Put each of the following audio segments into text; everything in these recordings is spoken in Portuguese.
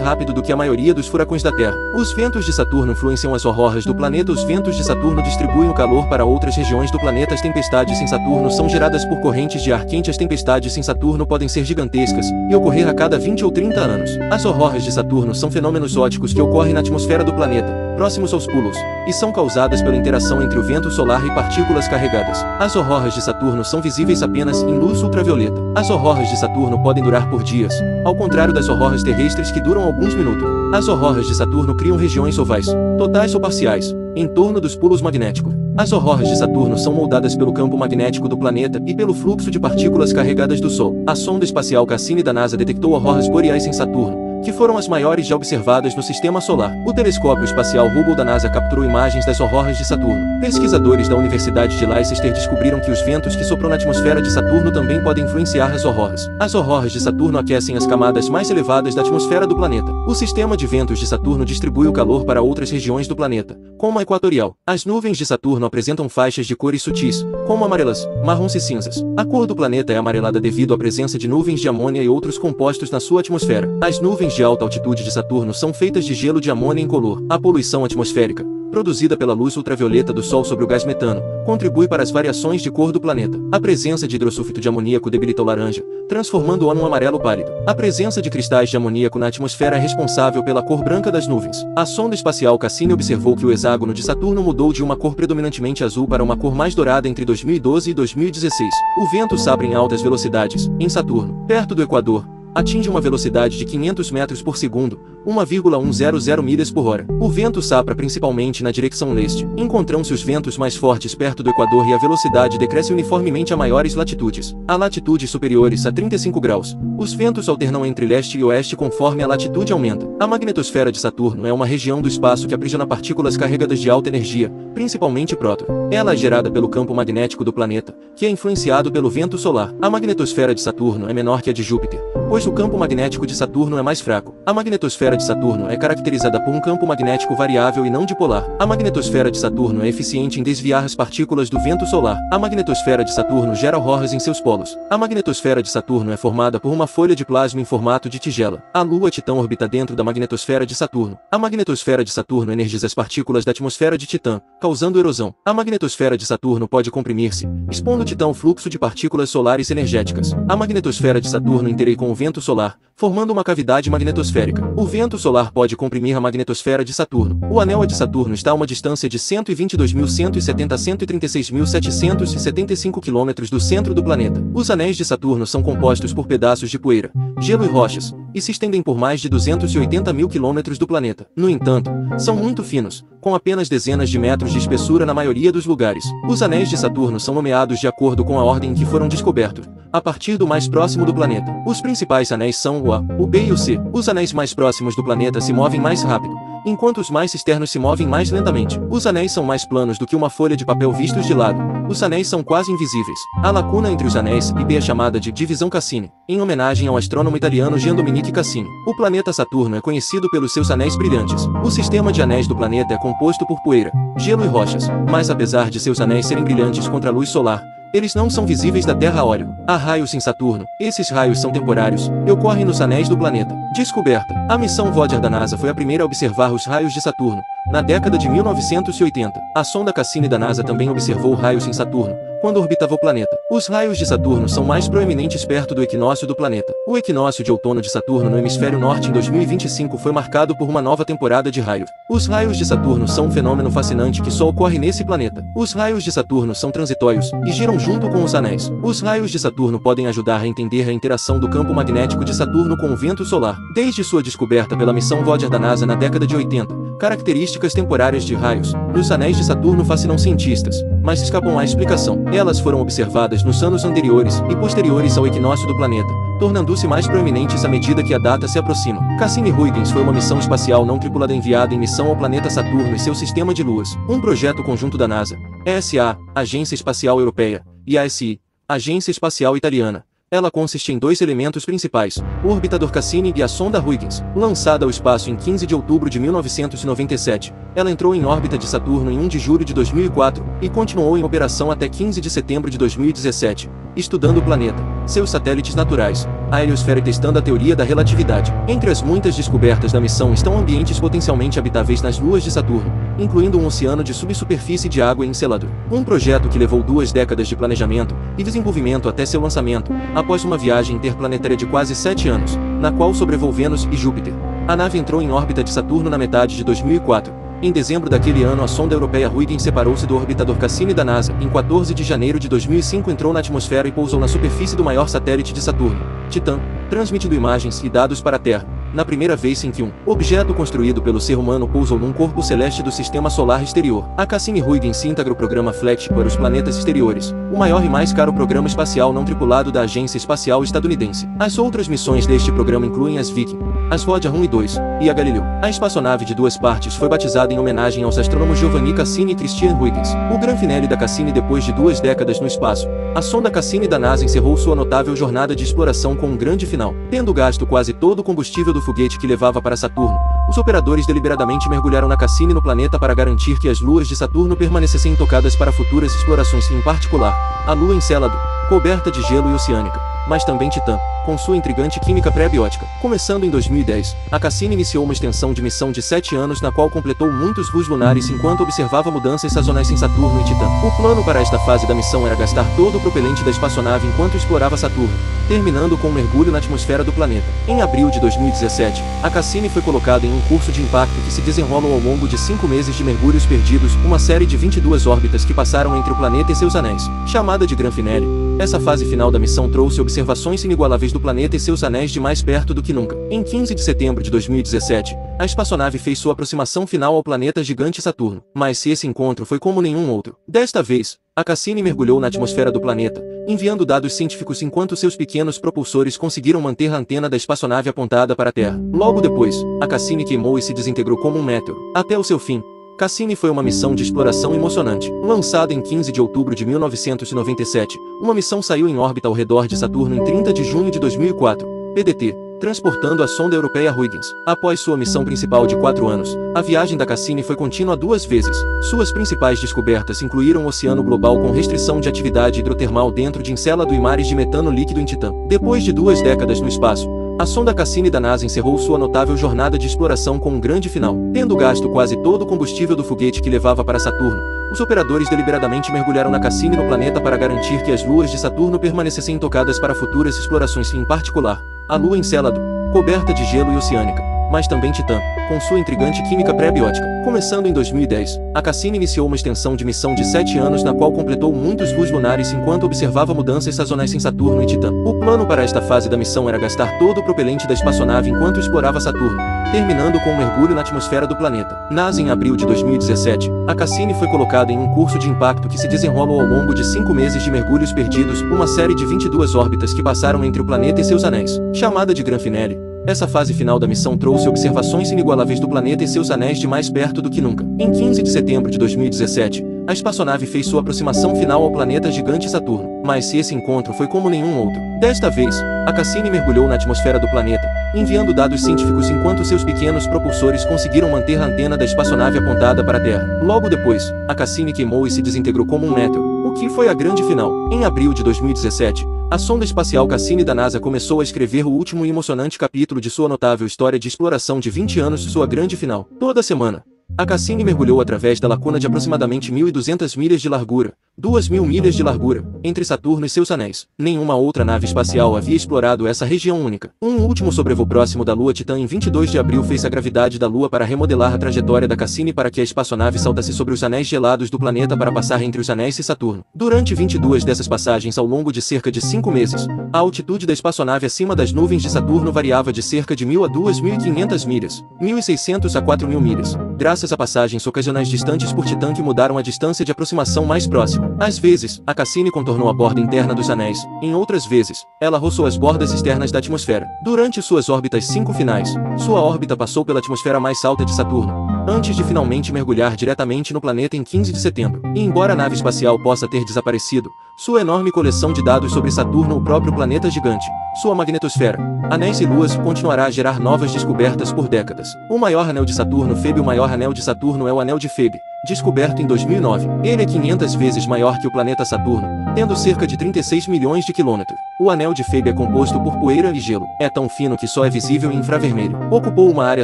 rápido do que a maioria dos furacões da Terra. Os ventos de Saturno influenciam as auroras do planeta. Os ventos de Saturno distribuem o calor para outras regiões do planeta. As tempestades em Saturno são geradas por correntes de ar quente. As tempestades em Saturno podem ser gigantescas e ocorrer a cada 20 ou 30 anos. As auroras de Saturno são fenômenos óticos que ocorrem na atmosfera do planeta, próximos aos polos, e são causadas pela interação entre o vento solar e partículas carregadas. As auroras de Saturno são visíveis apenas em luz ultravioleta. As auroras de Saturno podem durar por dias, ao contrário das auroras terrestres que duram alguns minutos. As auroras de Saturno criam regiões ovais, totais ou parciais, em torno dos polos magnéticos. As auroras de Saturno são moldadas pelo campo magnético do planeta e pelo fluxo de partículas carregadas do Sol. A sonda espacial Cassini da NASA detectou auroras boreais em Saturno, que foram as maiores já observadas no Sistema Solar. O telescópio espacial Hubble da NASA capturou imagens das auroras de Saturno. Pesquisadores da Universidade de Leicester descobriram que os ventos que sopram na atmosfera de Saturno também podem influenciar as auroras. As auroras de Saturno aquecem as camadas mais elevadas da atmosfera do planeta. O sistema de ventos de Saturno distribui o calor para outras regiões do planeta, como a equatorial. As nuvens de Saturno apresentam faixas de cores sutis, como amarelas, marrons e cinzas. A cor do planeta é amarelada devido à presença de nuvens de amônia e outros compostos na sua atmosfera. As nuvens de alta altitude de Saturno são feitas de gelo de amônia incolor. A poluição atmosférica, produzida pela luz ultravioleta do Sol sobre o gás metano, contribui para as variações de cor do planeta. A presença de hidrosulfito de amoníaco debilita o laranja, transformando-o num amarelo pálido. A presença de cristais de amoníaco na atmosfera é responsável pela cor branca das nuvens. A sonda espacial Cassini observou que o hexágono de Saturno mudou de uma cor predominantemente azul para uma cor mais dourada entre 2012 e 2016. O vento sopra em altas velocidades, em Saturno, perto do Equador, atinge uma velocidade de 500 metros por segundo, 1,100 milhas por hora. O vento sopra principalmente na direção leste. Encontram-se os ventos mais fortes perto do Equador e a velocidade decresce uniformemente a maiores latitudes. A latitudes superiores a 35 graus, os ventos alternam entre leste e oeste conforme a latitude aumenta. A magnetosfera de Saturno é uma região do espaço que aprisiona partículas carregadas de alta energia, principalmente próton. Ela é gerada pelo campo magnético do planeta, que é influenciado pelo vento solar. A magnetosfera de Saturno é menor que a de Júpiter, pois o campo magnético de Saturno é mais fraco. A magnetosfera de Saturno é caracterizada por um campo magnético variável e não dipolar. A magnetosfera de Saturno é eficiente em desviar as partículas do vento solar. A magnetosfera de Saturno gera auroras em seus polos. A magnetosfera de Saturno é formada por uma folha de plasma em formato de tigela. A Lua Titã orbita dentro da magnetosfera de Saturno. A magnetosfera de Saturno energiza as partículas da atmosfera de Titã, causando erosão. A magnetosfera de Saturno pode comprimir-se, expondo Titã ao fluxo de partículas solares energéticas. A magnetosfera de Saturno interage com o vento solar, formando uma cavidade magnetosférica. O vento solar pode comprimir a magnetosfera de Saturno. O anel de Saturno está a uma distância de 122.170 a 136.775 km do centro do planeta. Os anéis de Saturno são compostos por pedaços de poeira, gelo e rochas, e se estendem por mais de 280 mil quilômetros do planeta. No entanto, são muito finos, com apenas dezenas de metros de espessura na maioria dos lugares. Os anéis de Saturno são nomeados de acordo com a ordem em que foram descobertos, a partir do mais próximo do planeta. Os principais anéis são o A, o B e o C. Os anéis mais próximos do planeta se movem mais rápido, enquanto os mais externos se movem mais lentamente. Os anéis são mais planos do que uma folha de papel vistos de lado. Os anéis são quase invisíveis. A lacuna entre os anéis e B é chamada de divisão Cassini, em homenagem ao astrônomo italiano Gian Dominique Cassini. O planeta Saturno é conhecido pelos seus anéis brilhantes. O sistema de anéis do planeta é composto por poeira, gelo e rochas, mas apesar de seus anéis serem brilhantes contra a luz solar, eles não são visíveis da Terra a óleo. Há raios em Saturno. Esses raios são temporários e ocorrem nos anéis do planeta. Descoberta. A missão Voyager da NASA foi a primeira a observar os raios de Saturno, na década de 1980. A sonda Cassini da NASA também observou raios em Saturno, quando orbitava o planeta. Os raios de Saturno são mais proeminentes perto do equinócio do planeta. O equinócio de outono de Saturno no hemisfério norte em 2025 foi marcado por uma nova temporada de raios. Os raios de Saturno são um fenômeno fascinante que só ocorre nesse planeta. Os raios de Saturno são transitórios e giram junto com os anéis. Os raios de Saturno podem ajudar a entender a interação do campo magnético de Saturno com o vento solar. Desde sua descoberta pela missão Voyager da NASA na década de 80, características temporárias de raios nos anéis de Saturno fascinam cientistas, mas escapam à explicação. Elas foram observadas nos anos anteriores e posteriores ao equinócio do planeta, tornando-se mais proeminentes à medida que a data se aproxima. Cassini-Huygens foi uma missão espacial não tripulada enviada em missão ao planeta Saturno e seu sistema de luas. Um projeto conjunto da NASA, ESA, Agência Espacial Europeia, e ASI, Agência Espacial Italiana. Ela consiste em dois elementos principais, o orbitador Cassini e a sonda Huygens. Lançada ao espaço em 15 de outubro de 1997, ela entrou em órbita de Saturno em 1 de julho de 2004 e continuou em operação até 15 de setembro de 2017, estudando o planeta. seus satélites naturais, a heliosfera e testando a teoria da relatividade. Entre as muitas descobertas da missão estão ambientes potencialmente habitáveis nas luas de Saturno, incluindo um oceano de subsuperfície de água Enceladus. Um projeto que levou 2 décadas de planejamento e desenvolvimento até seu lançamento, após uma viagem interplanetária de quase 7 anos, na qual sobrevoou Vênus e Júpiter. A nave entrou em órbita de Saturno na metade de 2004. Em dezembro daquele ano, a sonda europeia Huygens separou-se do orbitador Cassini da NASA. Em 14 de janeiro de 2005, entrou na atmosfera e pousou na superfície do maior satélite de Saturno, Titã, transmitindo imagens e dados para a Terra. Na primeira vez em que um objeto construído pelo ser humano pousou num corpo celeste do sistema solar exterior. A Cassini-Huygens se integra o programa FLECT para os planetas exteriores, o maior e mais caro programa espacial não tripulado da Agência Espacial Estadunidense. As outras missões deste programa incluem as Viking, as Voyager 1 e 2, e a Galileu. A espaçonave de 2 partes foi batizada em homenagem aos astrônomos Giovanni Cassini e Christian Huygens. O Gran Finale da Cassini. Depois de 2 décadas no espaço, a sonda Cassini da NASA encerrou sua notável jornada de exploração com um grande final. Tendo gasto quase todo o combustível do foguete que levava para Saturno, os operadores deliberadamente mergulharam na Cassini no planeta para garantir que as luas de Saturno permanecessem intocadas para futuras explorações, em particular, a lua Encélado, coberta de gelo e oceânica, mas também Titã, com sua intrigante química pré-biótica. Começando em 2010, a Cassini iniciou uma extensão de missão de 7 anos na qual completou muitos voos lunares enquanto observava mudanças sazonais em Saturno e Titã. O plano para esta fase da missão era gastar todo o propelente da espaçonave enquanto explorava Saturno, terminando com um mergulho na atmosfera do planeta. Em abril de 2017, a Cassini foi colocada em um curso de impacto que se desenrola ao longo de 5 meses de mergulhos perdidos, uma série de 22 órbitas que passaram entre o planeta e seus anéis, chamada de Gran Finale. Essa fase final da missão trouxe observações inigualáveis do planeta e seus anéis de mais perto do que nunca. Em 15 de setembro de 2017, a espaçonave fez sua aproximação final ao planeta gigante Saturno. Mas se esse encontro foi como nenhum outro. Desta vez, a Cassini mergulhou na atmosfera do planeta, enviando dados científicos enquanto seus pequenos propulsores conseguiram manter a antena da espaçonave apontada para a Terra. Logo depois, a Cassini queimou e se desintegrou como um meteoro. Até o seu fim, Cassini foi uma missão de exploração emocionante. Lançada em 15 de outubro de 1997, uma missão saiu em órbita ao redor de Saturno em 30 de junho de 2004, PDT, transportando a sonda europeia Huygens. Após sua missão principal de 4 anos, a viagem da Cassini foi contínua 2 vezes. Suas principais descobertas incluíram o oceano global com restrição de atividade hidrotermal dentro de Encélado e mares de metano líquido em Titã. Depois de 2 décadas no espaço, a sonda Cassini da NASA encerrou sua notável jornada de exploração com um grande final. Tendo gasto quase todo o combustível do foguete que levava para Saturno, os operadores deliberadamente mergulharam na Cassini no planeta para garantir que as luas de Saturno permanecessem intocadas para futuras explorações, em particular, a lua Encélado, coberta de gelo e oceânica, mas também Titã, com sua intrigante química pré-biótica. Começando em 2010, a Cassini iniciou uma extensão de missão de 7 anos na qual completou muitos voos lunares enquanto observava mudanças sazonais em Saturno e Titã. O plano para esta fase da missão era gastar todo o propelente da espaçonave enquanto explorava Saturno, terminando com um mergulho na atmosfera do planeta. NASA. Em abril de 2017, a Cassini foi colocada em um curso de impacto que se desenrola ao longo de 5 meses de mergulhos perdidos, uma série de 22 órbitas que passaram entre o planeta e seus anéis, chamada de Gran Finale. Essa fase final da missão trouxe observações inigualáveis do planeta e seus anéis de mais perto do que nunca. Em 15 de setembro de 2017, a espaçonave fez sua aproximação final ao planeta gigante Saturno. Mas se esse encontro foi como nenhum outro. Desta vez, a Cassini mergulhou na atmosfera do planeta, enviando dados científicos enquanto seus pequenos propulsores conseguiram manter a antena da espaçonave apontada para a Terra. Logo depois, a Cassini queimou e se desintegrou como um meteoro, o que foi a grande final. Em abril de 2017, a sonda espacial Cassini da NASA começou a escrever o último e emocionante capítulo de sua notável história de exploração de 20 anos, sua grande final. Toda semana, a Cassini mergulhou através da lacuna de aproximadamente 1.200 milhas de largura, 2.000 milhas de largura, entre Saturno e seus anéis. Nenhuma outra nave espacial havia explorado essa região única. Um último sobrevoo próximo da Lua Titã em 22 de abril fez a gravidade da Lua para remodelar a trajetória da Cassini para que a espaçonave saltasse sobre os anéis gelados do planeta para passar entre os anéis e Saturno. Durante 22 dessas passagens ao longo de cerca de 5 meses, a altitude da espaçonave acima das nuvens de Saturno variava de cerca de 1.000 a 2.500 milhas, 1.600 a 4.000 milhas, graças a passagens ocasionais distantes por Titã que mudaram a distância de aproximação mais próxima. Às vezes, a Cassini contornou a borda interna dos anéis, em outras vezes, ela roçou as bordas externas da atmosfera. Durante suas órbitas 5 finais, sua órbita passou pela atmosfera mais alta de Saturno, antes de finalmente mergulhar diretamente no planeta em 15 de setembro. E embora a nave espacial possa ter desaparecido, sua enorme coleção de dados sobre Saturno, o próprio planeta gigante, sua magnetosfera, anéis e luas, continuará a gerar novas descobertas por décadas. O maior anel de Saturno, Febe. O maior anel de Saturno é o Anel de Febe, descoberto em 2009. Ele é 500 vezes maior que o planeta Saturno, tendo cerca de 36 milhões de quilômetros. O anel de Phoebe é composto por poeira e gelo. É tão fino que só é visível em infravermelho. Ocupou uma área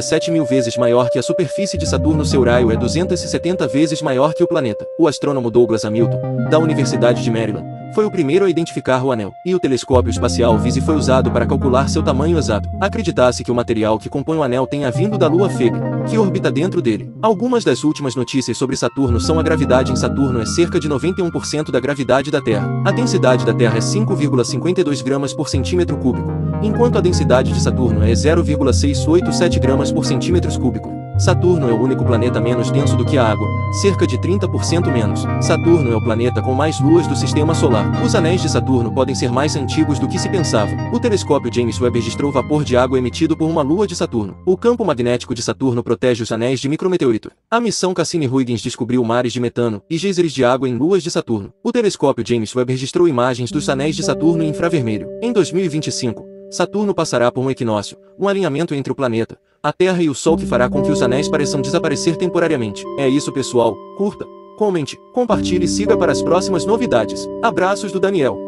7.000 vezes maior que a superfície de Saturno. Seu raio é 270 vezes maior que o planeta. O astrônomo Douglas Hamilton, da Universidade de Maryland, foi o primeiro a identificar o anel, e o telescópio espacial VISI foi usado para calcular seu tamanho exato. Acredita-se que o material que compõe o anel tenha vindo da lua Phoebe, que orbita dentro dele. Algumas das últimas notícias sobre Saturno são: a gravidade em Saturno é cerca de 91% da gravidade da Terra. A densidade da Terra é 5,52 gramas por centímetro cúbico, enquanto a densidade de Saturno é 0,687 gramas por centímetro cúbico. Saturno é o único planeta menos denso do que a água, cerca de 30% menos. Saturno é o planeta com mais luas do sistema solar. Os anéis de Saturno podem ser mais antigos do que se pensava. O telescópio James Webb registrou vapor de água emitido por uma lua de Saturno. O campo magnético de Saturno protege os anéis de micrometeorito. A missão Cassini-Huygens descobriu mares de metano e geysers de água em luas de Saturno. O telescópio James Webb registrou imagens dos anéis de Saturno em infravermelho. Em 2025, Saturno passará por um equinócio, um alinhamento entre o planeta, a Terra e o Sol que fará com que os anéis pareçam desaparecer temporariamente. É isso, pessoal. Curta, comente, compartilhe e siga para as próximas novidades. Abraços do Daniel.